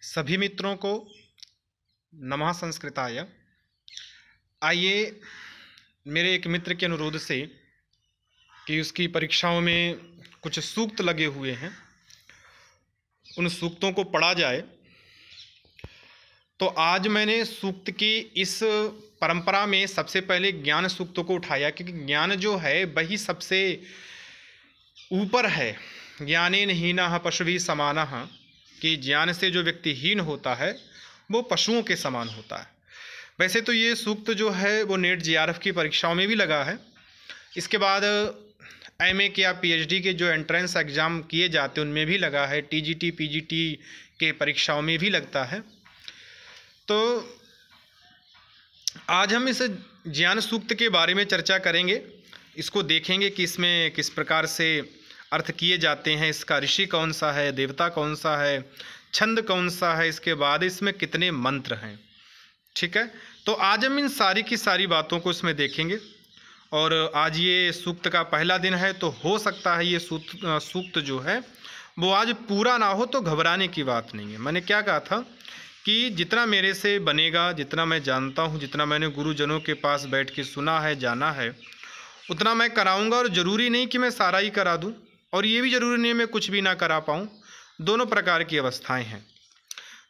सभी मित्रों को नमः संस्कृताय। आइए मेरे एक मित्र के अनुरोध से कि उसकी परीक्षाओं में कुछ सूक्त लगे हुए हैं, उन सूक्तों को पढ़ा जाए। तो आज मैंने सूक्त की इस परंपरा में सबसे पहले ज्ञान सूक्तों को उठाया, क्योंकि ज्ञान जो है वही सबसे ऊपर है। ज्ञानेन हीनः पशुभिः समानः, कि ज्ञान से जो व्यक्ति हीन होता है वो पशुओं के समान होता है। वैसे तो ये सूक्त जो है वो नेट जेआरएफ की परीक्षाओं में भी लगा है। इसके बाद एमए के या पीएचडी के जो एंट्रेंस एग्ज़ाम किए जाते हैं उनमें भी लगा है, टीजीटी पीजीटी के परीक्षाओं में भी लगता है। तो आज हम इस ज्ञान सूक्त के बारे में चर्चा करेंगे, इसको देखेंगे कि इसमें किस प्रकार से अर्थ किए जाते हैं, इसका ऋषि कौन सा है, देवता कौन सा है, छंद कौन सा है, इसके बाद इसमें कितने मंत्र हैं। ठीक है, तो आज हम इन सारी की सारी बातों को इसमें देखेंगे। और आज ये सूक्त का पहला दिन है, तो हो सकता है ये सूक्त जो है वो आज पूरा ना हो, तो घबराने की बात नहीं है। मैंने क्या कहा था कि जितना मेरे से बनेगा, जितना मैं जानता हूँ, जितना मैंने गुरुजनों के पास बैठ के सुना है, जाना है, उतना मैं कराऊंगा। और ज़रूरी नहीं कि मैं सारा ही करा दूं, और ये भी ज़रूरी नहीं मैं कुछ भी ना करा पाऊँ। दोनों प्रकार की अवस्थाएं हैं।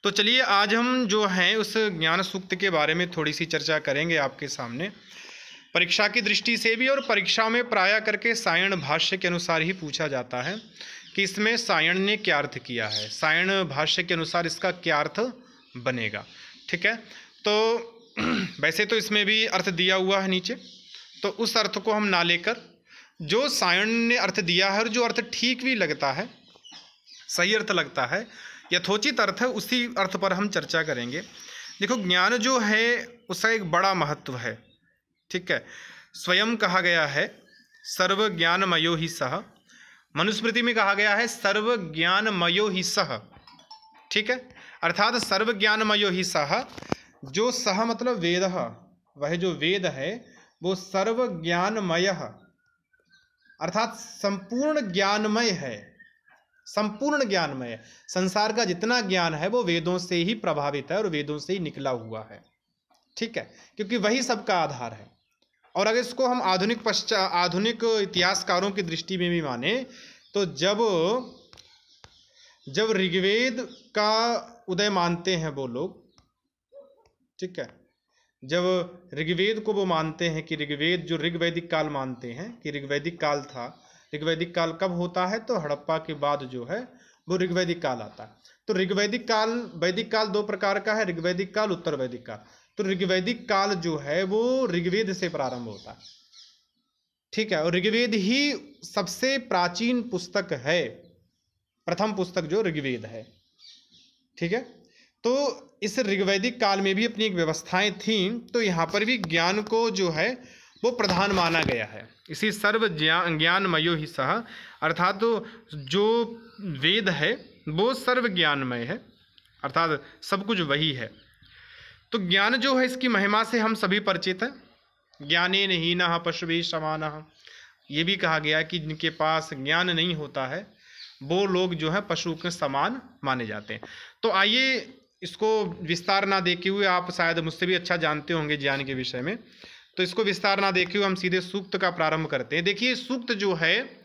तो चलिए आज हम जो हैं उस ज्ञान सूक्त के बारे में थोड़ी सी चर्चा करेंगे आपके सामने, परीक्षा की दृष्टि से भी। और परीक्षा में प्रायः करके सायण भाष्य के अनुसार ही पूछा जाता है कि इसमें सायण ने क्या अर्थ किया है, सायण भाष्य के अनुसार इसका क्या अर्थ बनेगा। ठीक है, तो वैसे तो इसमें भी अर्थ दिया हुआ है नीचे, तो उस अर्थ को हम ना लेकर जो सायण ने अर्थ दिया है और जो अर्थ ठीक भी लगता है, सही अर्थ लगता है, यथोचित अर्थ है, उसी अर्थ पर हम चर्चा करेंगे। देखो, ज्ञान जो है उसका एक बड़ा महत्व है। ठीक है, स्वयं कहा गया है सर्व ज्ञानमयो ही सह, मनुस्मृति में कहा गया है सर्व ज्ञानमयो ही सह। ठीक है, अर्थात सर्व ज्ञानमयो ही सह, जो सह मतलब वेद, वह जो वेद है वो सर्व ज्ञानमय, अर्थात संपूर्ण ज्ञानमय है, संपूर्ण ज्ञानमय। संसार का जितना ज्ञान है वो वेदों से ही प्रभावित है और वेदों से ही निकला हुआ है। ठीक है, क्योंकि वही सबका आधार है। और अगर इसको हम आधुनिक इतिहासकारों की दृष्टि में भी माने, तो जब ऋग्वेद का उदय मानते हैं वो लोग, ठीक है, जब ऋग्वेद को वो मानते हैं कि ऋग्वेद जो ऋग्वैदिक काल मानते हैं कि ऋग्वैदिक काल था। ऋग्वैदिक काल कब होता है, तो हड़प्पा के बाद जो है वो ऋग्वैदिक काल आता है। तो ऋग्वैदिक काल, वैदिक काल दो प्रकार का है, ऋग्वैदिक काल, उत्तर वैदिक काल। तो ऋग्वैदिक काल जो है वो ऋग्वेद से प्रारंभ होता है। ठीक है, और ऋग्वेद ही सबसे प्राचीन पुस्तक है, प्रथम पुस्तक जो ऋग्वेद है। ठीक है, तो इस ऋग्वैदिक काल में भी अपनी एक व्यवस्थाएं थीं, तो यहाँ पर भी ज्ञान को जो है वो प्रधान माना गया है। इसी सर्व ज्ञानमयो ही सह, अर्थात तो जो वेद है वो सर्व ज्ञानमय है, अर्थात सब कुछ वही है। तो ज्ञान जो है इसकी महिमा से हम सभी परिचित हैं। ज्ञानेन हीनः पशुभिः समानः, ये भी कहा गया कि जिनके पास ज्ञान नहीं होता है वो लोग जो है पशु के समान माने जाते हैं। तो आइए इसको विस्तार ना देखे हुए, आप शायद मुझसे भी अच्छा जानते होंगे ज्ञान के विषय में, तो इसको विस्तार ना देखे हुए हम सीधे सूक्त का प्रारंभ करते हैं। देखिए, सूक्त जो है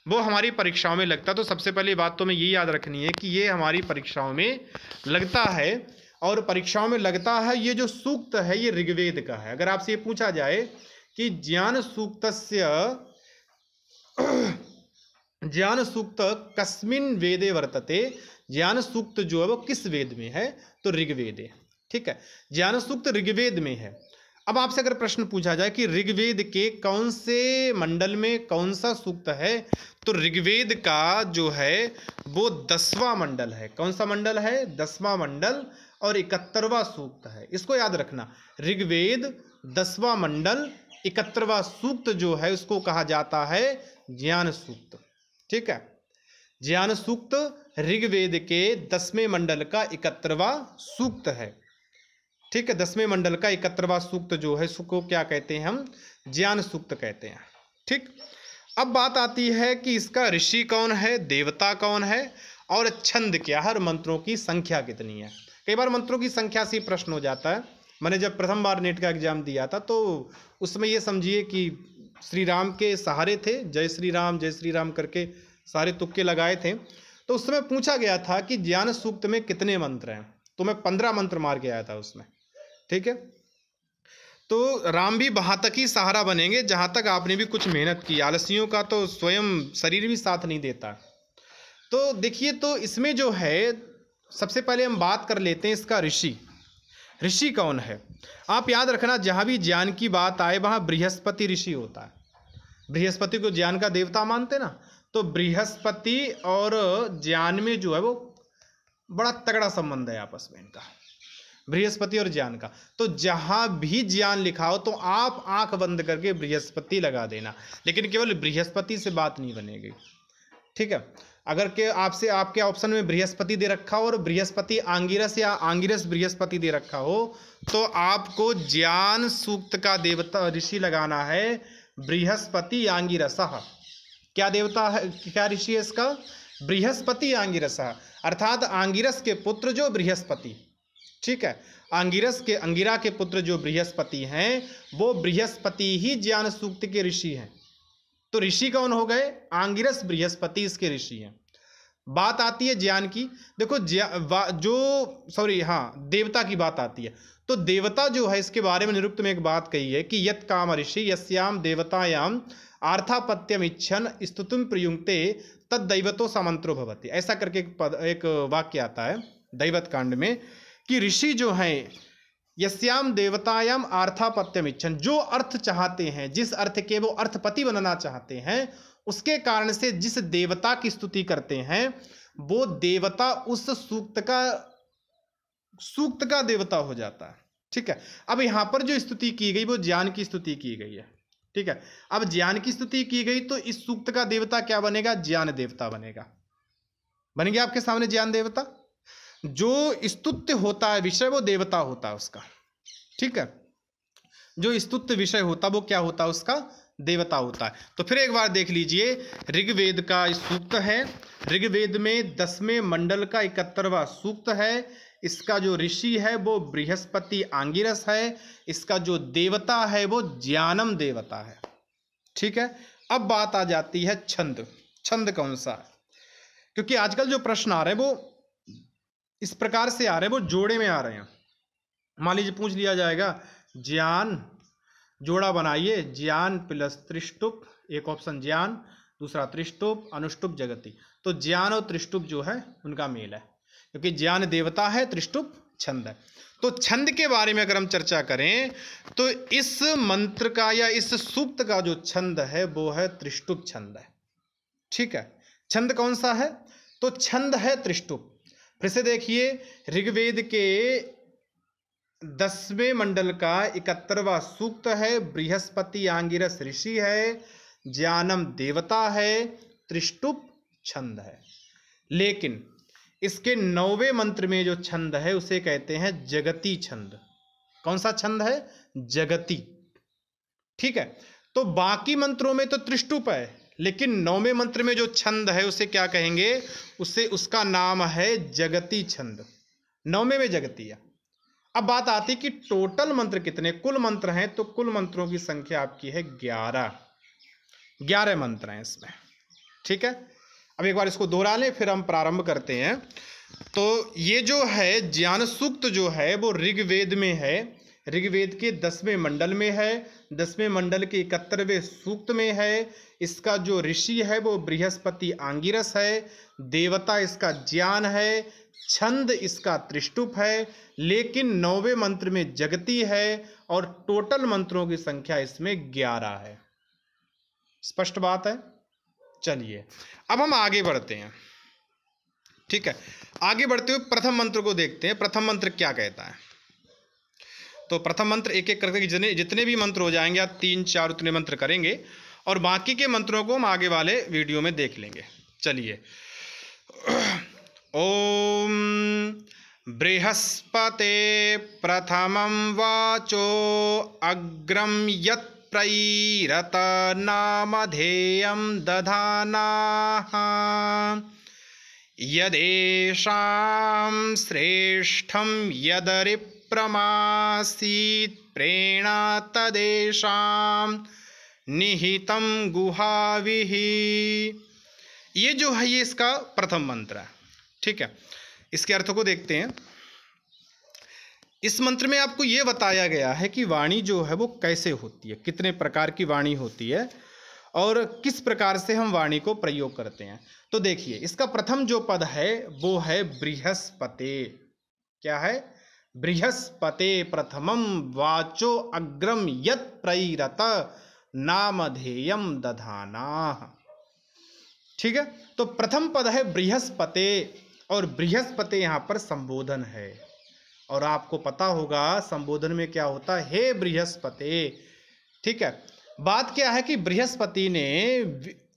वो हमारी परीक्षाओं में लगता है। तो सबसे पहली बात तो हमें ये याद रखनी है कि ये हमारी परीक्षाओं में लगता है, और परीक्षाओं में लगता है। ये जो सूक्त है ये ऋग्वेद का है। अगर आपसे ये पूछा जाए कि ज्ञान सूक्त कस्मिन वेदे वर्तते, ज्ञान सूक्त जो है वो किस वेद में है, तो ऋग्वेद है। ठीक है, ज्ञान सूक्त ऋग्वेद में है। अब आपसे अगर प्रश्न पूछा जाए कि ऋग्वेद के कौन से मंडल में कौन सा सूक्त है, तो ऋग्वेद का जो है वो 10वां मंडल है। कौन सा मंडल है? 10वां मंडल, और 71वां सूक्त है। इसको याद रखना, ऋग्वेद 10वां मंडल, 71वां सूक्त जो है उसको कहा जाता है ज्ञान सूक्त। ठीक है, ज्ञान सूक्त ऋग्वेद के 10वें मंडल का 71वां सूक्त है। ठीक है, 10वें मंडल का 71वां सूक्त जो है उसको क्या कहते हैं? हम ज्ञान सूक्त कहते हैं। ठीक, अब बात आती है कि इसका ऋषि कौन है, देवता कौन है, और छंद क्या है और मंत्रों की संख्या कितनी है। कई बार मंत्रों की संख्या से प्रश्न हो जाता है। मैंने जब प्रथम बार नेट का एग्जाम दिया था तो उसमें ये समझिए कि श्री राम के सहारे थे, जय श्री राम करके सारे तुक्के लगाए थे। तो उस समय पूछा गया था कि ज्ञान सूक्त में कितने मंत्र हैं, तो मैं 15 मंत्र मार के आया था उसमें। ठीक है, तो राम भी वहाँ तक ही सहारा बनेंगे जहाँ तक आपने भी कुछ मेहनत की। आलसियों का तो स्वयं शरीर भी साथ नहीं देता। तो देखिए, तो इसमें जो है सबसे पहले हम बात कर लेते हैं इसका ऋषि। ऋषि कौन है? आप याद रखना, जहाँ भी ज्ञान की बात आए वहाँ बृहस्पति ऋषि होता है। बृहस्पति को ज्ञान का देवता मानते ना, तो बृहस्पति और ज्ञान में जो है वो बड़ा तगड़ा संबंध है आपस में इनका, बृहस्पति और ज्ञान का। तो जहां भी ज्ञान लिखा हो तो आप आंख बंद करके बृहस्पति लगा देना, लेकिन केवल बृहस्पति से बात नहीं बनेगी। ठीक है, अगर के आपसे आपके ऑप्शन में बृहस्पति दे रखा हो और बृहस्पति आंगिरस या आंगिरस बृहस्पति दे रखा हो तो आपको ज्ञान सूक्त का देवता ऋषि लगाना है बृहस्पति आंगिरसः। क्या देवता है, क्या ऋषि है इसका? बृहस्पति आंगिरसः, अर्थात आंगिरस के पुत्र जो बृहस्पति। ठीक है, अंगिरा के पुत्र जो बृहस्पति हैं वो बृहस्पति ही ज्ञान सूक्त के ऋषि हैं। तो ऋषि कौन हो गए? आंगिरस बृहस्पति इसके ऋषि हैं। बात आती है ज्ञान की, देखो देवता की बात आती है। तो देवता जो है इसके बारे में निरुक्त में एक बात कही है कि यत काम ऋषि यस्याम देवतायाम आर्थापत्यम इच्छन स्तुतिम प्रयुंक्ते तद दैवतो समंत्रो भवति। ऐसा करके एक वाक्य आता है दैवत कांड में कि ऋषि जो हैं यस्याम देवतायाम अर्थापत्यम इच्छन, जो अर्थ चाहते हैं, जिस अर्थ के वो अर्थपति बनना चाहते हैं, उसके कारण से जिस देवता की स्तुति करते हैं वो देवता उस सूक्त का देवता हो जाता है। ठीक है, अब यहां पर जो स्तुति की गई वो ज्ञान की स्तुति की गई है। ठीक है, अब ज्ञान की स्तुति की गई तो इस सूक्त का देवता क्या बनेगा? ज्ञान देवता बनेगा। बन गया आपके सामने ज्ञान देवता। जो स्तुत्य होता है विषय वो देवता होता है उसका। ठीक है, जो स्तुत्य विषय होता वो क्या होता है? उसका देवता होता है। तो फिर एक बार देख लीजिए, ऋग्वेद का सूक्त है। ऋग्वेद में 10वें मंडल का 71वां सूक्त है। इसका जो ऋषि है वो बृहस्पति आंगिरस है। इसका जो देवता है वो ज्ञानम देवता है। ठीक है, अब बात आ जाती है छंद। छंद कौन सा है? क्योंकि आजकल जो प्रश्न आ रहे हैं वो इस प्रकार से आ रहे हैं, वो जोड़े में आ रहे हैं। मान लीजिए पूछ लिया जाएगा ज्ञान, जोड़ा बनाइए, ज्ञान प्लस त्रिष्टुप, एक ऑप्शन ज्ञान, दूसरा त्रिष्टुप, अनुष्टुप जगति। तो ज्ञान और त्रिष्टुप जो है उनका मेल है, क्योंकि ज्ञान देवता है, त्रिष्टुप छंद है। तो छंद के बारे में अगर हम चर्चा करें तो इस मंत्र का या इस सूक्त का जो छंद है वो है त्रिष्टुप छंद है। ठीक है, छंद कौन सा है? तो छंद है त्रिष्टुप। फिर से देखिए, ऋग्वेद के 10वें मंडल का 71वां सूक्त है। बृहस्पति आंगिरस ऋषि है, ज्ञानम देवता है, त्रिष्टुप छंद है। लेकिन इसके 9वें मंत्र में जो छंद है उसे कहते हैं जगती छंद। कौन सा छंद है? जगती। ठीक है, तो बाकी मंत्रों में तो त्रिष्टुप है, लेकिन 9वें मंत्र में जो छंद है उसे क्या कहेंगे? उसका नाम है जगती छंद। 9वें में जगती है। अब बात आती कि टोटल मंत्र कितने, कुल मंत्र हैं, तो कुल मंत्रों की संख्या आपकी है 11 मंत्र हैं इसमें। ठीक है, अब एक बार इसको दोहरा लें फिर हम प्रारंभ करते हैं। तो ये जो है ज्ञान सूक्त जो है वो ऋग्वेद में है, ऋग्वेद के 10वें मंडल में है, 10वें मंडल के 71वें सूक्त में है। इसका जो ऋषि है वो बृहस्पति आंगिरस है, देवता इसका ज्ञान है, छंद इसका त्रिष्टुप है, लेकिन 9वें मंत्र में जगती है और टोटल मंत्रों की संख्या इसमें 11 है। स्पष्ट बात है। चलिए अब हम आगे बढ़ते हैं। ठीक है, आगे बढ़ते हुए प्रथम मंत्र को देखते हैं। प्रथम मंत्र क्या कहता है? तो प्रथम मंत्र एक एक करके जितने भी मंत्र हो जाएंगे, आप 3-4 उतने मंत्र करेंगे और बाकी के मंत्रों को हम आगे वाले वीडियो में देख लेंगे। चलिए, ओम बृहस्पते प्रथमं वाचो अग्रम यत् प्रैरत नामधेयं दधानाः यदेषां श्रेष्ठं यदरिप्रमासीत् प्रेणा तदेषां निहितं गुहाविः। ये जो है ये इसका प्रथम मंत्र है। ठीक है, इसके अर्थ को देखते हैं। इस मंत्र में आपको ये बताया गया है कि वाणी जो है वो कैसे होती है, कितने प्रकार की वाणी होती है और किस प्रकार से हम वाणी को प्रयोग करते हैं। तो देखिए, इसका प्रथम जो पद है वो है बृहस्पते। क्या है? बृहस्पते प्रथमम वाचो अग्रम यत् प्रैरत नामधेयम दधाना। ठीक है, तो प्रथम पद है बृहस्पते और बृहस्पति यहाँ पर संबोधन है। और आपको पता होगा संबोधन में क्या होता है, हे बृहस्पति। ठीक है, बात क्या है कि बृहस्पति ने,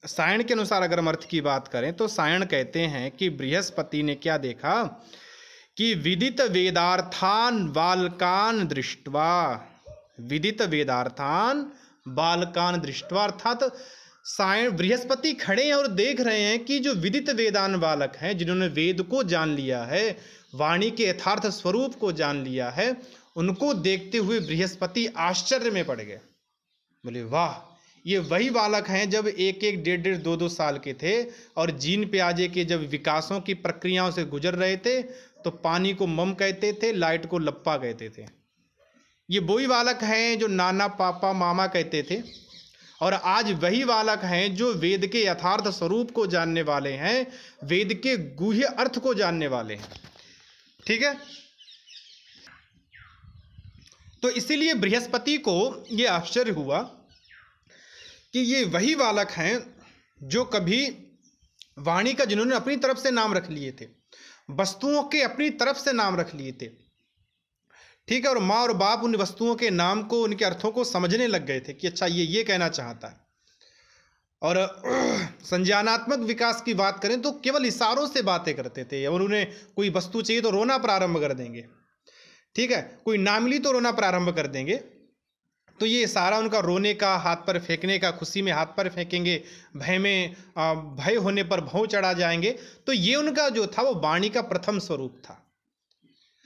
सायण के अनुसार अगर हम अर्थ की बात करें तो सायण कहते हैं कि बृहस्पति ने क्या देखा कि विदित वेदार्थान बालकान दृष्ट्वा, विदित वेदार्थान बालकान दृष्ट्वा, अर्थात सायण बृहस्पति खड़े हैं और देख रहे हैं कि जो विदित वेदान बालक हैं, जिन्होंने वेद को जान लिया है, वाणी के यथार्थ स्वरूप को जान लिया है, उनको देखते हुए बृहस्पति आश्चर्य में पड़ गए। बोले वाह, ये वही बालक हैं जब एक एक डेढ़ डेढ़ दो दो साल के थे और जीन प्याजे के जब विकासों की प्रक्रियाओं से गुजर रहे थे तो पानी को मम कहते थे, लाइट को लप्पा कहते थे। ये वही बालक हैं जो नाना पापा मामा कहते थे और आज वही बालक हैं जो वेद के यथार्थ स्वरूप को जानने वाले हैं, वेद के गूढ़ अर्थ को जानने वाले हैं। ठीक है, तो इसीलिए बृहस्पति को ये आश्चर्य हुआ कि ये वही बालक हैं जो कभी वाणी का, जिन्होंने अपनी तरफ से नाम रख लिए थे, वस्तुओं के अपनी तरफ से नाम रख लिए थे। ठीक है, और माँ और बाप उन वस्तुओं के नाम को, उनके अर्थों को समझने लग गए थे कि अच्छा ये कहना चाहता है। और संज्ञानात्मक विकास की बात करें तो केवल इशारों से बातें करते थे और उन्हें कोई वस्तु चाहिए तो रोना प्रारंभ कर देंगे। ठीक है, कोई ना मिली तो रोना प्रारंभ कर देंगे। तो ये इशारा उनका रोने का, हाथ पर फेंकने का, खुशी में हाथ पर फेंकेंगे, भय में भय होने पर भौं चढ़ा जाएंगे। तो ये उनका जो था वो वाणी का प्रथम स्वरूप था।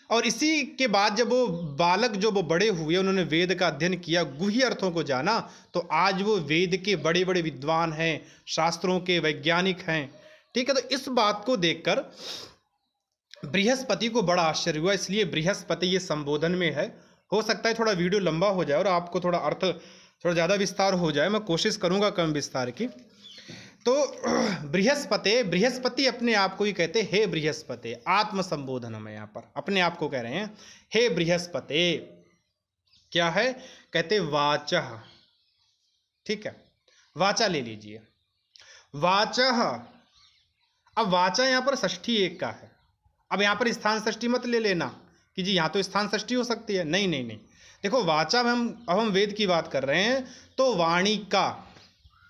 और इसी के बाद जब वो बालक जो वो बड़े हुए, उन्होंने वेद का अध्ययन किया, गूढ़ अर्थों को जाना, तो आज वो वेद के बड़े बड़े विद्वान हैं, शास्त्रों के वैज्ञानिक हैं। ठीक है, तो इस बात को देखकर बृहस्पति को बड़ा आश्चर्य हुआ। इसलिए बृहस्पति ये संबोधन में है। हो सकता है थोड़ा वीडियो लंबा हो जाए और आपको थोड़ा अर्थ थोड़ा ज़्यादा विस्तार हो जाए, मैं कोशिश करूँगा कम विस्तार की। तो बृहस्पति अपने आप को ही कहते हे बृहस्पति, आत्म संबोधन में यहाँ पर अपने आप को कह रहे हैं हे बृहस्पति। क्या है? कहते वाचः। ठीक है, वाचा ले लीजिए, वाचः। अब वाचा यहाँ पर षष्ठी एक का है। अब यहाँ पर स्थान षष्ठी मत ले लेना कि जी यहाँ तो स्थान षष्ठी हो सकती है, नहीं नहीं नहीं। देखो वाचा में हम वेद की बात कर रहे हैं तो वाणी का।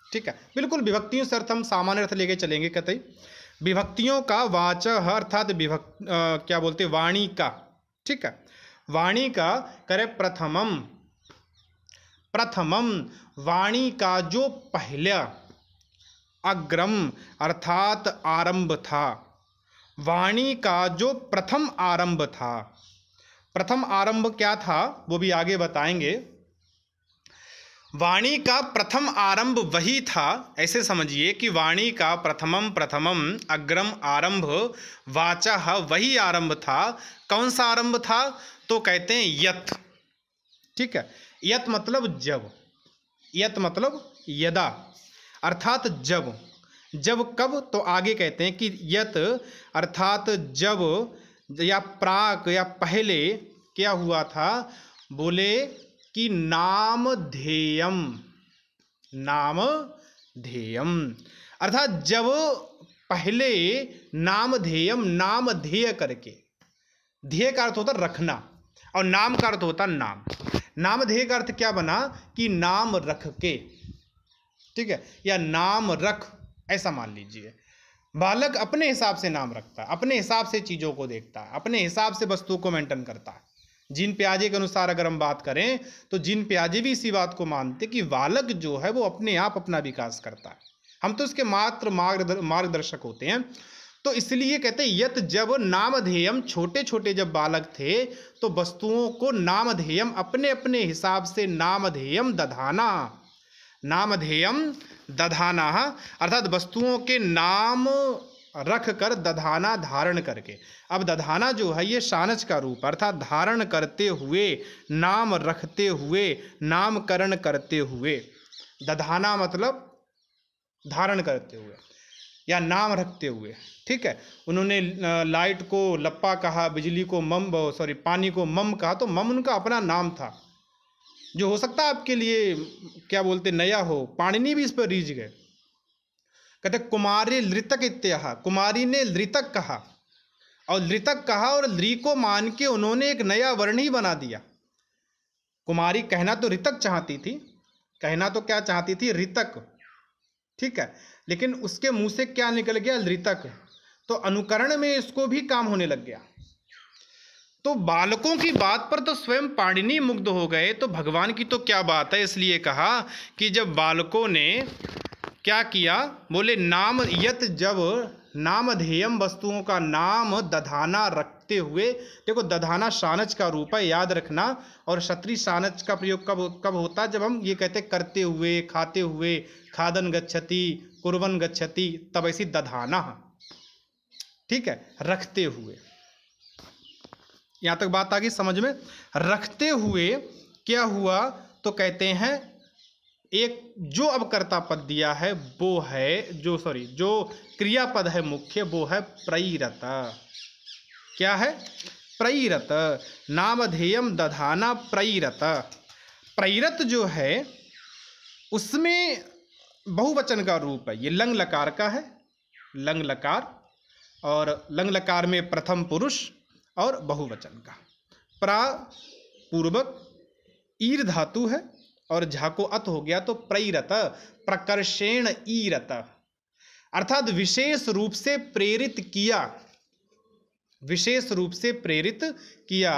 ठीक है, बिल्कुल विभक्तियों से अर्थ हम सामान्य अर्थ लेके चलेंगे कतई। विभक्तियों का वाचः अर्थात क्या बोलते, वाणी का। ठीक है, वाणी का करे प्रथमम। प्रथमम वाणी का जो पहला, अग्रम अर्थात आरंभ था। वाणी का जो प्रथम आरंभ था। प्रथम आरंभ क्या था वो भी आगे बताएंगे। वाणी का प्रथम आरंभ वही था, ऐसे समझिए कि वाणी का प्रथमम अग्रम आरंभ वाचः वही आरंभ था। कौन सा आरंभ था? तो कहते हैं यत। ठीक है, यत मतलब जब, यत मतलब यदा अर्थात जब। जब कब? तो आगे कहते हैं कि यत अर्थात जब या प्राक या पहले क्या हुआ था, बोले कि नामधेयम। नामधेयम अर्थात जब पहले नामधेयम, नामधेय करके। ध्येय का अर्थ होता रखना और नाम का अर्थ होता नाम। नामधेय का अर्थ क्या बना कि नाम रख के। ठीक है, या नाम रख, ऐसा मान लीजिए। बालक अपने हिसाब से नाम रखता है, अपने हिसाब से चीज़ों को देखता है, अपने हिसाब से वस्तु को मेंटेन करता है। जीन प्याजे के अनुसार अगर हम बात करें तो जीन प्याजे भी इसी बात को मानते कि बालक जो है वो अपने आप अपना विकास करता है, हम तो उसके मात्र मार्गदर्शक होते हैं। तो इसलिए कहते हैं यत, जब नामधेयम, छोटे छोटे जब बालक थे तो वस्तुओं को नामधेयम अपने अपने हिसाब से नामधेयम दधाना, नामधेयम दधाना, अर्थात वस्तुओं के नाम रख कर, दधाना धारण करके। अब दधाना जो है ये शानच का रूप, अर्थात धारण करते हुए, नाम रखते हुए, नामकरण करते हुए। दधाना मतलब धारण करते हुए या नाम रखते हुए, ठीक है। उन्होंने लाइट को लप्पा कहा, बिजली को मम, सॉरी पानी को मम कहा, तो मम उनका अपना नाम था, जो हो सकता है आपके लिए क्या बोलते नया हो। पाणिनि भी इस पर रीझ गए, कहते कुमारी लृतक इत्याह, कुमारी ने लृतक कहा, और लृतक कहा और लृ को मान के उन्होंने एक नया वर्ण ही बना दिया। कुमारी कहना तो ऋतक चाहती थी, कहना तो क्या चाहती थी, ऋतक, ठीक है, लेकिन उसके मुंह से क्या निकल गया, लृतक। तो अनुकरण में इसको भी काम होने लग गया। तो बालकों की बात पर तो स्वयं पाणिनि मुग्ध हो गए, तो भगवान की तो क्या बात है। इसलिए कहा कि जब बालकों ने क्या किया, बोले नाम यत, जब नामधेयम वस्तुओं का नाम दधाना रखते हुए। देखो दधाना शानच का रूप है, याद रखना। और क्षत्रिय शानच का प्रयोग कब होता है, जब हम ये कहते करते हुए, खाते हुए, खादन गच्छति, कुर्वन् गच्छति, तब ऐसी दधाना, ठीक है, रखते हुए। यहां तक बात आ गई समझ में। रखते हुए क्या हुआ, तो कहते हैं एक जो अब कर्ता पद दिया है वो है, जो क्रियापद है मुख्य, वो है प्रईरत। क्या है, प्रईरत। नामधेयम दधाना प्रईरत। प्रईरत जो है उसमें बहुवचन का रूप है, ये लंग लकार का है, लंग लकार, और लंग लकार में प्रथम पुरुष और बहुवचन का। प्रा पूर्वक ईर धातु है और झा को अत हो गया, तो प्रईरत, प्रकर्षेण ईरत, अर्थात विशेष रूप से प्रेरित किया, विशेष रूप से प्रेरित किया।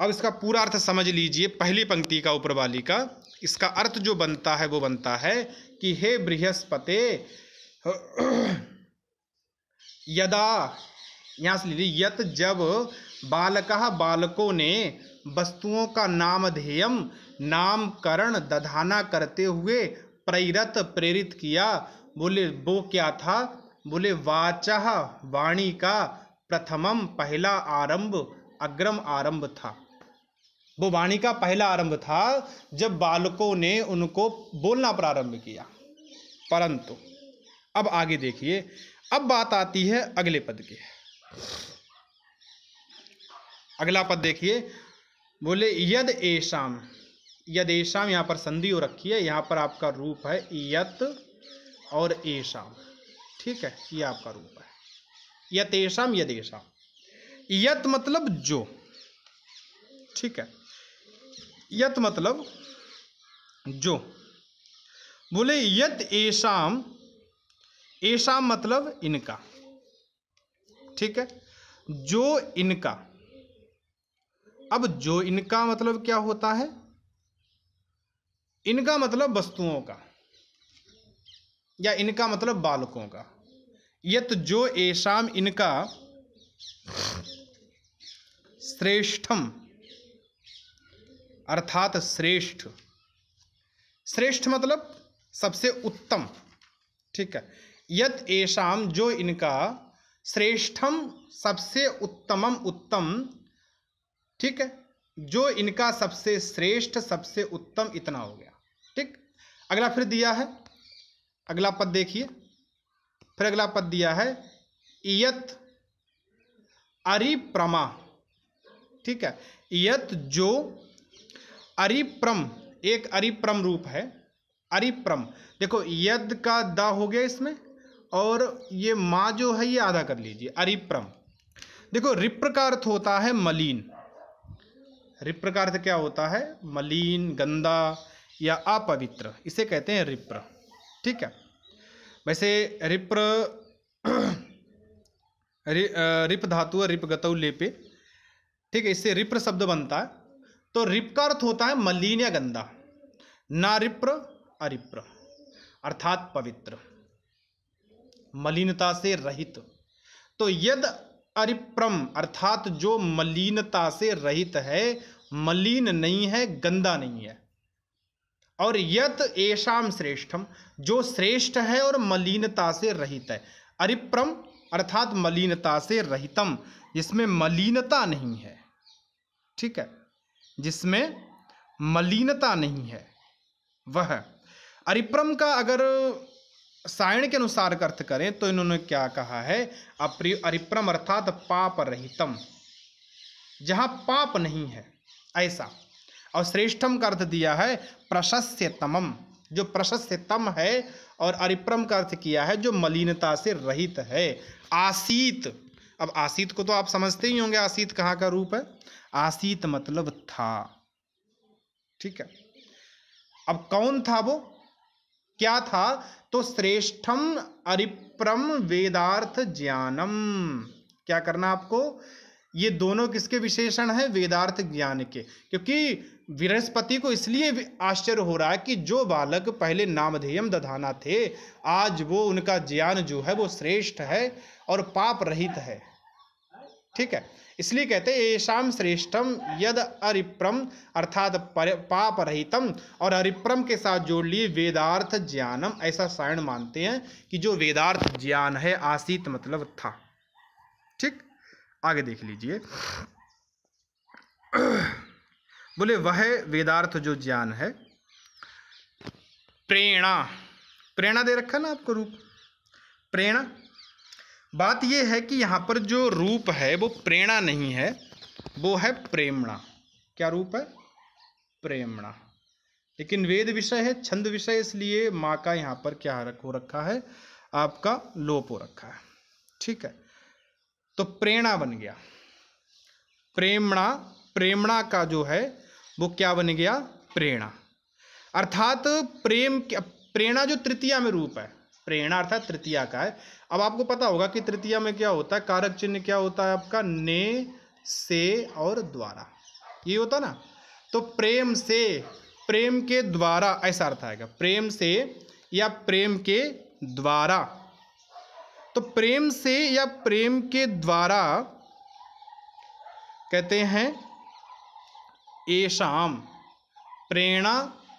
अब इसका पूरा अर्थ समझ लीजिए, पहली पंक्ति का ऊपर वाली का। इसका अर्थ जो बनता है वो बनता है कि हे बृहस्पते, यदा, यहां से लीजिए, यत जब बालकः, बालकों ने वस्तुओं का नामधेयम, नामकरण, दधाना करते हुए, प्रेरित, प्रेरित किया। बोले वो क्या था, बोले वाचः, वाणी का, प्रथमम, पहला आरंभ, अग्रम आरंभ था। वो वाणी का पहला आरंभ था जब बालकों ने उनको बोलना प्रारंभ किया। परंतु अब आगे देखिए, अब बात आती है अगले पद की। अगला पद देखिए, बोले यद एशाम, यद एशाम, यहाँ पर संधि हो रखी है, यहाँ पर आपका रूप है यत और एशाम, ठीक है, ये आपका रूप है यत एशाम, यद एशाम। यत मतलब जो, ठीक है, यत मतलब जो। बोले यत एशाम, एशाम मतलब इनका, ठीक है, जो इनका। अब जो इनका मतलब क्या होता है, इनका मतलब वस्तुओं का, या इनका मतलब बालकों का। यत जो एशाम, इनका, श्रेष्ठम, अर्थात श्रेष्ठ, श्रेष्ठ मतलब सबसे उत्तम, ठीक है। यत एशाम, जो इनका, श्रेष्ठम सबसे उत्तमम, उत्तम, ठीक है, जो इनका सबसे श्रेष्ठ, सबसे उत्तम, इतना हो गया, ठीक। अगला फिर दिया है, अगला पद देखिए, फिर अगला पद दिया है इयत अरिप्रमा, ठीक है। इयत जो अरिप्रम, एक अरिप्रम रूप है, अरिप्रम। देखो यद का दा हो गया इसमें, और ये माँ जो है ये आधा कर लीजिए, अरिप्रम। देखो रिप्र का अर्थ होता है मलिन, रिप्र का अर्थ क्या होता है, मलिन, गंदा या अपवित्र, इसे कहते हैं रिप्र, ठीक है। वैसे रिप्र रिप धातु है, रिप गतौ लेपे, ठीक है, इससे रिप्र शब्द बनता है। तो रिप का अर्थ होता है मलिन या गंदा, ना रिप्र अरिप्र, अर्थात पवित्र, मलिनता से रहित। तो यद अरिप्रम अर्थात जो मलिनता से रहित है, मलिन नहीं है, गंदा नहीं है। और यत एषाम श्रेष्ठम, जो श्रेष्ठ है और मलिनता से रहित है। अरिप्रम अर्थात मलिनता से रहितम, जिसमें मलिनता नहीं है, ठीक है, जिसमें मलिनता नहीं है वह। अरिप्रम का अगर सायण के अनुसार अर्थ करें तो इन्होंने क्या कहा है, अरिप्रम अर्थात पाप रहितम, जहां पाप नहीं है ऐसा। और श्रेष्ठम का अर्थ दिया है प्रशस्यतमम, जो प्रशस्यतम है। और अरिप्रम का अर्थ किया है जो मलिनता से रहित है। आसीत, अब आसीत को तो आप समझते ही होंगे, आसीत कहाँ का रूप है। आसीत मतलब था, ठीक है। अब कौन था वो, क्या था, तो श्रेष्ठम अरिप्रम वेदार्थ ज्ञानम। क्या करना आपको, ये दोनों किसके विशेषण हैं, वेदार्थ ज्ञान के। क्योंकि बृहस्पति को इसलिए आश्चर्य हो रहा है कि जो बालक पहले नामधेयम दधाना थे, आज वो उनका ज्ञान जो है वो श्रेष्ठ है और पाप रहित है, ठीक है। इसलिए कहते हैं येषाम श्रेष्ठम यद अरिप्रम अर्थात पाप रहितम, और अरिप्रम के साथ जोड़ लिए वेदार्थ ज्ञानम। ऐसा सायण मानते हैं कि जो वेदार्थ ज्ञान है, आसीत मतलब था, ठीक। आगे देख लीजिए, बोले वह वेदार्थ जो ज्ञान है, प्रेरणा, प्रेरणा दे रखा ना आपको रूप, प्रेरणा। बात यह है कि यहाँ पर जो रूप है वो प्रेरणा नहीं है, वो है प्रेमणा। क्या रूप है, प्रेमणा। लेकिन वेद विषय है, छंद विषय, इसलिए माँ का यहाँ पर क्या हो रखा है, आपका लोप हो रखा है, ठीक है। तो प्रेरणा बन गया, प्रेमणा। प्रेमणा का जो है वो क्या बन गया, प्रेरणा। अर्थात प्रेम, प्रेरणा जो तृतीया में रूप है, प्रेरणा अर्थात तृतीया का है। अब आपको पता होगा कि तृतीया में क्या होता है, कारक चिन्ह क्या होता है आपका, ने, से और द्वारा, ये होता ना। तो प्रेम से, प्रेम के द्वारा, ऐसा अर्थ आएगा, प्रेम से या प्रेम के द्वारा। तो प्रेम से या प्रेम के द्वारा कहते हैं एषाम, प्रेरणा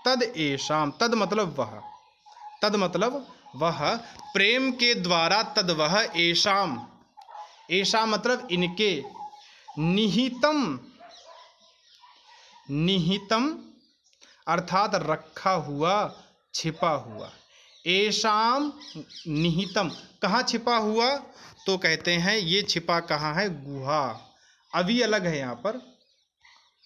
तद एषाम, तद मतलब वह, तद मतलब वह, प्रेम के द्वारा तद वह, एषाम, एषाम मतलब इनके, निहितम, निहितम अर्थात रखा हुआ, छिपा हुआ। एषाम निहितम, कहाँ छिपा हुआ, तो कहते हैं ये छिपा कहाँ है, गुहा। अभी अलग है यहाँ पर,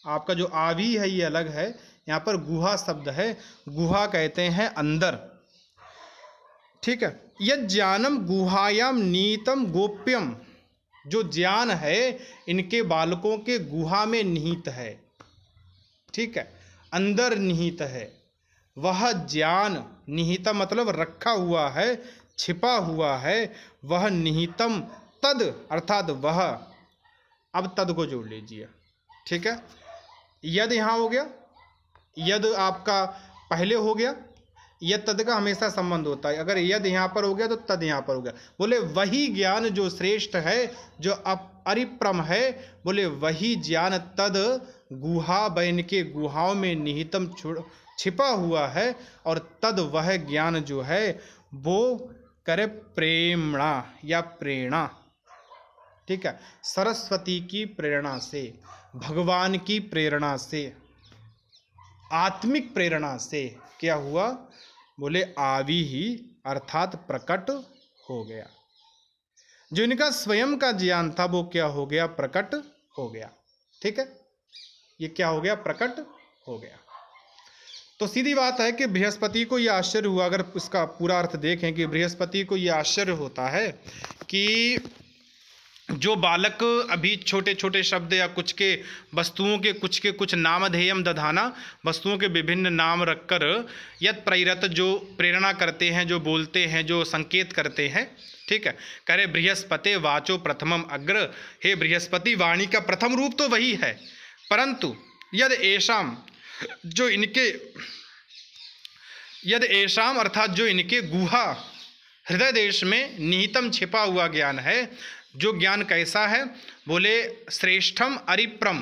आपका जो आवी है ये अलग है, यहाँ पर गुहा शब्द है। गुहा कहते हैं अंदर, ठीक है। यह ज्ञानम गुहायाम नीतम गोप्यम, जो ज्ञान है इनके बालकों के गुहा में निहित है, ठीक है, अंदर निहित है। वह ज्ञान, निहित मतलब रखा हुआ है, छिपा हुआ है, वह निहितम, तद अर्थात वह। अब तद को जोड़ लीजिए, ठीक है। यद यहाँ हो गया, यद आपका पहले हो गया, यद तद का हमेशा संबंध होता है। अगर यद यहाँ पर हो गया तो तद यहाँ पर हो गया। बोले वही ज्ञान जो श्रेष्ठ है, जो अरिप्रम है, बोले वही ज्ञान तद गुहा, बैन के गुहाओं में निहितम छिपा हुआ है। और तद वह ज्ञान जो है वो करे प्रेरणा या प्रेरणा, ठीक है। सरस्वती की प्रेरणा से, भगवान की प्रेरणा से, आत्मिक प्रेरणा से क्या हुआ, बोले आवी ही अर्थात प्रकट हो गया। जो इनका स्वयं का ज्ञान था वो क्या हो गया, प्रकट हो गया, ठीक है। ये क्या हो गया, प्रकट हो गया। तो सीधी बात है कि बृहस्पति को यह आश्चर्य हुआ, अगर इसका पूरा अर्थ देखें कि बृहस्पति को यह आश्चर्य होता है कि जो बालक अभी छोटे छोटे शब्द या कुछ के वस्तुओं के कुछ नामधेयम दधाना, वस्तुओं के विभिन्न नाम रखकर यद प्रेरत, जो प्रेरणा करते हैं, जो बोलते हैं, जो संकेत करते हैं, ठीक है। करे बृहस्पति वाचो प्रथमम अग्र, हे बृहस्पति वाणी का प्रथम रूप तो वही है, परंतु यद एषाम, जो इनके, यद एषाम अर्थात जो इनके गुहा हृदय देश में निहितम छिपा हुआ ज्ञान है, जो ज्ञान कैसा है? बोले श्रेष्ठम अरिप्रम,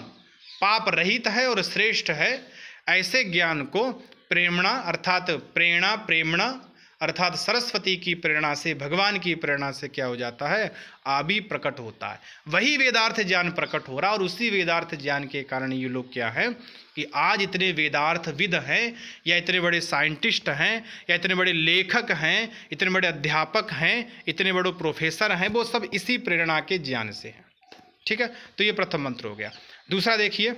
पाप रहित है और श्रेष्ठ है। ऐसे ज्ञान को प्रेरणा अर्थात प्रेरणा अर्थात सरस्वती की प्रेरणा से, भगवान की प्रेरणा से क्या हो जाता है? आदि प्रकट होता है। वही वेदार्थ ज्ञान प्रकट हो रहा, और उसी वेदार्थ ज्ञान के कारण ये लोग क्या है कि आज इतने वेदार्थविद हैं, या इतने बड़े साइंटिस्ट हैं, या इतने बड़े लेखक हैं, इतने बड़े अध्यापक हैं, इतने बड़े प्रोफेसर हैं, वो सब इसी प्रेरणा के ज्ञान से हैं। ठीक है, तो ये प्रथम मंत्र हो गया। दूसरा देखिए,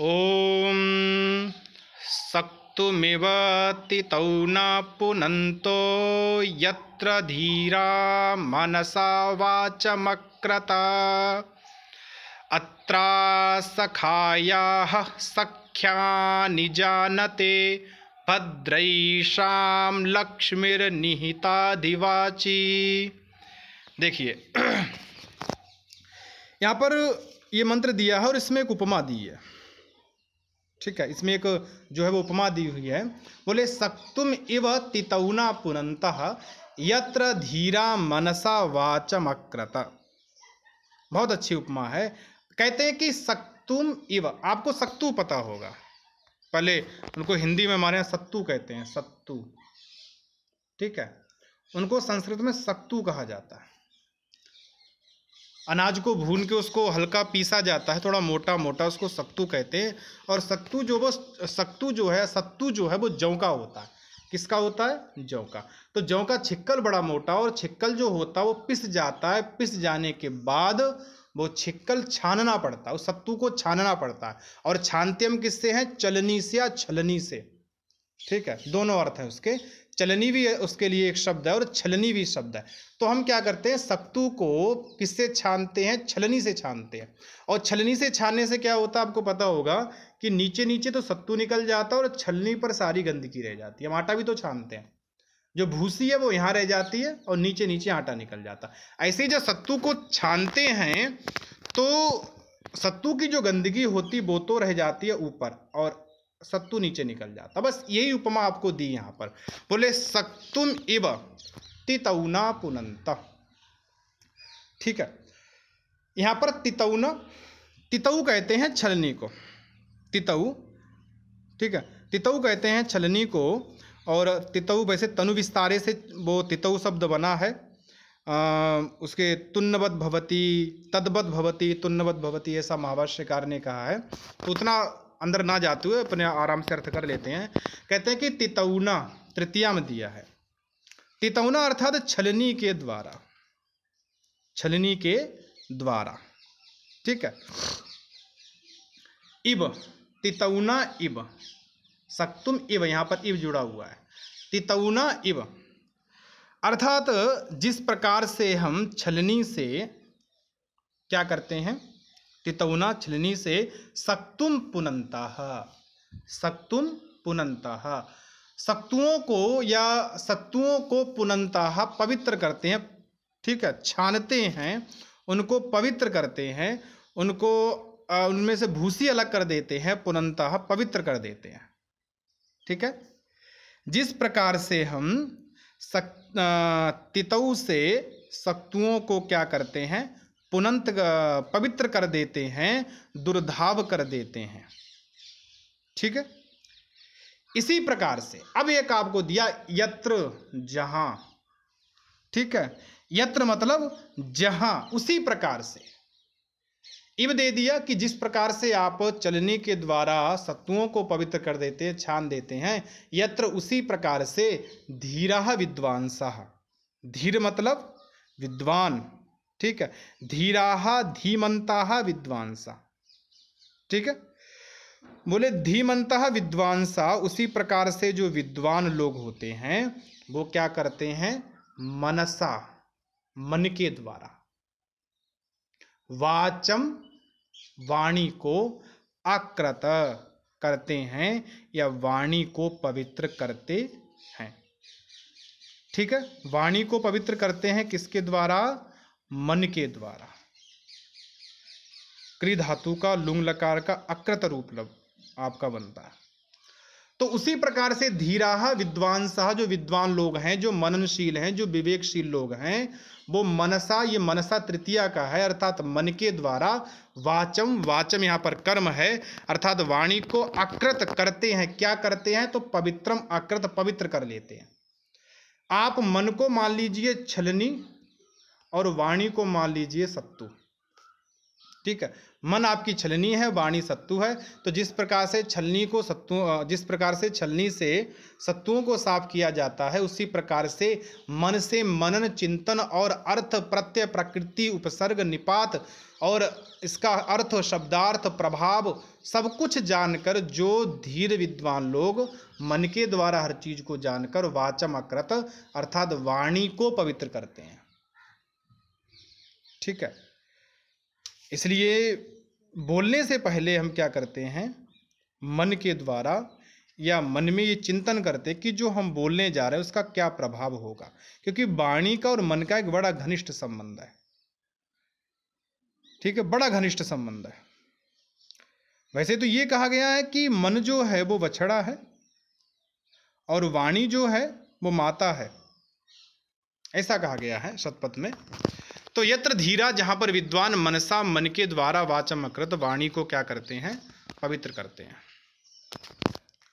ओम सक्तुमिव तितौ न पुनन्तो यत्र धीरा मनसा वाचमक्रता अत्रा सखायाः सख्यानि जानते भद्रैषां लक्ष्मीर्निहिताधिवाची। देखिए यहाँ पर ये मंत्र दिया है और इसमें एक उपमा दी है। ठीक है, इसमें एक जो है वो उपमा दी हुई है। बोले सक्तुम इव तितौना पुनन्तः यत्र धीरा मनसा वाचमक्रत। बहुत अच्छी उपमा है। कहते हैं कि सक्तुम इव, आपको सत्तू पता होगा, पहले उनको हिंदी में हमारे यहाँ सत्तू कहते हैं, सत्तू। ठीक है, उनको संस्कृत में सत्तू कहा जाता है। अनाज को भून के उसको हल्का पीसा जाता है, थोड़ा मोटा मोटा, उसको सत्तू कहते हैं। और सत्तू जो है वो जौ का होता है। किसका होता है? जौ का। तो जौ का छिक्कल बड़ा मोटा, और छिक्कल जो होता है वो पिस जाता है। पिस जाने के बाद वो छिक्कल छानना पड़ता है, उस सत्तू को छानना पड़ता है। और छानते हम किससे हैं? चलनी से या छलनी से। ठीक है, दोनों अर्थ है उसके। चलनी भी उसके लिए एक शब्द है और छलनी भी शब्द है। तो हम क्या करते हैं? सत्तू को किससे छानते हैं? छलनी से छानते हैं। और छलनी से छानने से क्या होता है आपको पता होगा कि नीचे नीचे तो सत्तू निकल जाता है और छलनी पर सारी गंदगी रह जाती है। हम आटा भी तो छानते हैं, जो भूसी है वो यहाँ रह जाती है और नीचे नीचे आटा निकल जाता है। ऐसे ही जब सत्तू को छानते हैं तो सत्तू की जो गंदगी होती वो तो रह जाती है ऊपर, और सत्तू नीचे निकल जाता। बस यही उपमा आपको दी यहाँ पर। बोले सक्तुम इव तितौना पुनन्तः। ठीक है, यहाँ पर तितौना, तितौ कहते हैं छलनी को, तितौ। ठीक है, तितौ कहते हैं छलनी को। और तितौ वैसे तनु विस्तारे से वो तितौ शब्द बना है। उसके तुन्नवत भवति, तद्वत भवति, तुन्नवत भवति, ऐसा महाभाष्यकार ने कहा है। तो उतना अंदर ना जाते हुए अपने आराम से अर्थ कर लेते हैं। कहते हैं कि तितौना तृतीया में दिया है। तितौना अर्थात छलनी के द्वारा, छलनी के द्वारा। ठीक है, इव, तितौना इव, सक्तुम इव, यहाँ पर इव जुड़ा हुआ है। तितौना इव अर्थात जिस प्रकार से हम छलनी से क्या करते हैं? तितौना छलनी से सक्तुम पुनन्तः, सक्तुम पुनन्तः, सत्तुओं को या सत्तुओं को पुनन्तः पवित्र करते हैं। ठीक है, छानते हैं, उनको पवित्र करते हैं, उनको उनमें से भूसी अलग कर देते हैं, पुनन्तः पवित्र कर देते हैं। ठीक है, जिस प्रकार से हम तितौ से सत्तुओं को क्या करते हैं? पुनंत पवित्र कर देते हैं, दुर्धाव कर देते हैं। ठीक है, इसी प्रकार से अब एक आपको दिया यत्र, जहां। ठीक है, यत्र मतलब जहां, उसी प्रकार से। इव दे दिया कि जिस प्रकार से आप चलनी के द्वारा सत्तुओं को पवित्र कर देते हैं, छान देते हैं, यत्र उसी प्रकार से धीराः विद्वांसः। धीर मतलब विद्वान। ठीक है, धीराः धीमंताः विद्वांसः। ठीक है, बोले धीमंताः विद्वांसः, उसी प्रकार से जो विद्वान लोग होते हैं वो क्या करते हैं? मनसा, मन के द्वारा, वाचम, वाणी को, आकृत करते हैं या वाणी को पवित्र करते हैं। ठीक है, वाणी को पवित्र करते हैं किसके द्वारा? मन के द्वारा। क्रि धातु का लुंग लकार का अकृत रूप आपका बनता है। तो उसी प्रकार से धीराः विद्वांसः, जो विद्वान लोग हैं, जो मननशील हैं, जो विवेकशील लोग हैं, वो मनसा, ये मनसा तृतीया का है, अर्थात मन के द्वारा वाचम, वाचम यहाँ पर कर्म है, अर्थात वाणी को अकृत करते हैं। क्या करते हैं? तो पवित्रम, अकृत, पवित्र कर लेते हैं। आप मन को मान लीजिए छलनी और वाणी को मान लीजिए सत्तू, ठीक है। मन आपकी छलनी है, वाणी सत्तू है। तो जिस प्रकार से छलनी को सत्तू, जिस प्रकार से छलनी से सत्तुओं को साफ किया जाता है, उसी प्रकार से मन से मनन, चिंतन और अर्थ, प्रत्यय, प्रकृति, उपसर्ग, निपात और इसका अर्थ, शब्दार्थ, प्रभाव सब कुछ जानकर जो धीर विद्वान लोग मन के द्वारा हर चीज को जानकर वाचम अकृत अर्थात वाणी को पवित्र करते हैं, ठीक है। इसलिए बोलने से पहले हम क्या करते हैं? मन के द्वारा या मन में ये चिंतन करते कि जो हम बोलने जा रहे हैं उसका क्या प्रभाव होगा, क्योंकि वाणी का और मन का एक बड़ा घनिष्ठ संबंध है, ठीक है, बड़ा घनिष्ठ संबंध है। वैसे तो ये कहा गया है कि मन जो है वो बछड़ा है और वाणी जो है वो माता है, ऐसा कहा गया है शतपथ में। तो यत्र धीरा, जहां पर विद्वान मनसा, मन के द्वारा वाचम अकृत वाणी को क्या करते हैं? पवित्र करते हैं।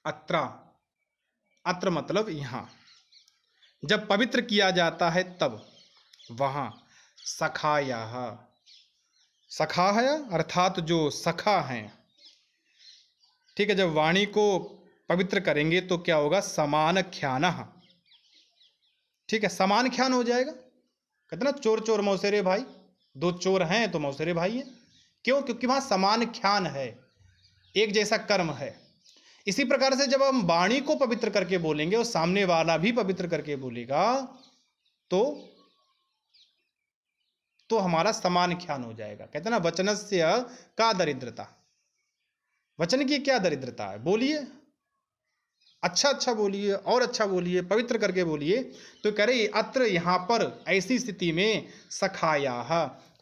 अत्र, अत्र मतलब यहां, जब पवित्र किया जाता है तब वहां सखायाः, सखाया अर्थात जो सखा हैं, ठीक है। जब वाणी को पवित्र करेंगे तो क्या होगा? समानख्यानः, ठीक है, समान ख्यान हो जाएगा। कहते ना चोर चोर मौसेरे भाई, दो चोर हैं तो मौसेरे भाई हैं। क्यों? क्योंकि वहां समान ख्यान है, एक जैसा कर्म है। इसी प्रकार से जब हम वाणी को पवित्र करके बोलेंगे और सामने वाला भी पवित्र करके बोलेगा तो हमारा समान ख्यान हो जाएगा। कहते ना वचनस्य का दरिद्रता, वचन की क्या दरिद्रता है? बोलिए, अच्छा अच्छा बोलिए और अच्छा बोलिए, पवित्र करके बोलिए। तो कह रहे अत्र, यहाँ पर ऐसी स्थिति में सखायाः,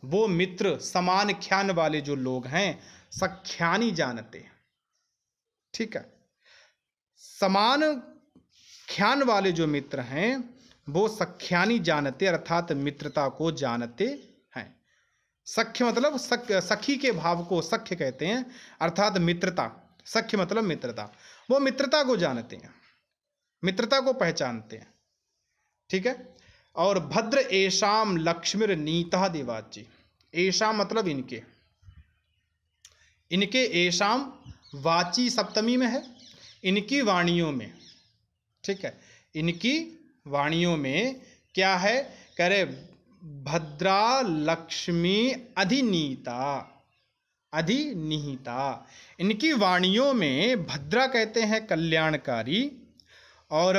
वो मित्र समान ख्यान वाले जो लोग हैं, सख्यानी जानते, ठीक है, समान ख्यान वाले जो मित्र हैं वो सख्यानी जानते अर्थात मित्रता को जानते हैं। सख्य मतलब सखी के भाव को सख्य कहते हैं, अर्थात मित्रता। सख्य मतलब मित्रता, वो मित्रता को जानते हैं, मित्रता को पहचानते हैं, ठीक है। और भद्र एषाम लक्ष्मीर नीता देवाची, एषाम मतलब इनके, इनके एषाम वाची सप्तमी में है, इनकी वाणियों में, ठीक है, इनकी वाणियों में क्या है? कह रहे भद्रा लक्ष्मी अधिनीता, अधिनिहिता। इनकी वाणियों में भद्रा कहते हैं कल्याणकारी और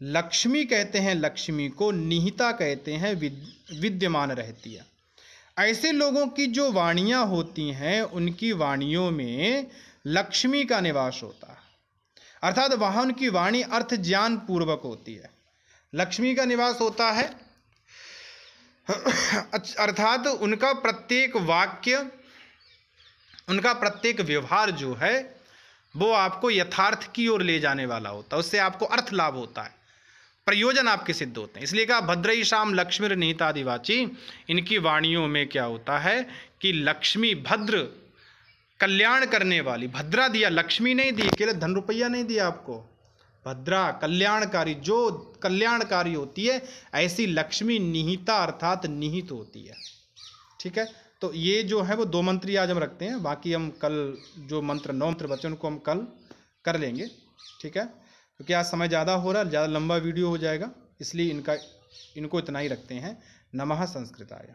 लक्ष्मी कहते हैं लक्ष्मी को, निहिता कहते हैं विद्यमान रहती है। ऐसे लोगों की जो वाणियाँ होती हैं उनकी वाणियों में लक्ष्मी का निवास होता है, अर्थात वहाँ उनकी वाणी अर्थ ज्ञान पूर्वक होती है, लक्ष्मी का निवास होता है। अर्थात उनका प्रत्येक वाक्य, उनका प्रत्येक व्यवहार जो है वो आपको यथार्थ की ओर ले जाने वाला होता है, उससे आपको अर्थ लाभ होता है, प्रयोजन आपके सिद्ध होते हैं। इसलिए कहा भद्रईशाम लक्ष्मीर निहितादिवाची, इनकी वाणियों में क्या होता है कि लक्ष्मी भद्र, कल्याण करने वाली, भद्रा दिया, लक्ष्मी नहीं दी, केवल धन रुपया नहीं दिया आपको, भद्रा कल्याणकारी, जो कल्याणकारी होती है ऐसी लक्ष्मी निहिता अर्थात निहित होती है, ठीक है। तो ये जो है वो 2 मंत्र ही आज हम रखते हैं, बाकी हम कल जो मंत्र 9 मंत्र बचे उनको हम कल कर लेंगे, ठीक है। क्योंकि आज समय ज़्यादा हो रहा है, ज़्यादा लंबा वीडियो हो जाएगा, इसलिए इनको इतना ही रखते हैं। नमः संस्कृताय।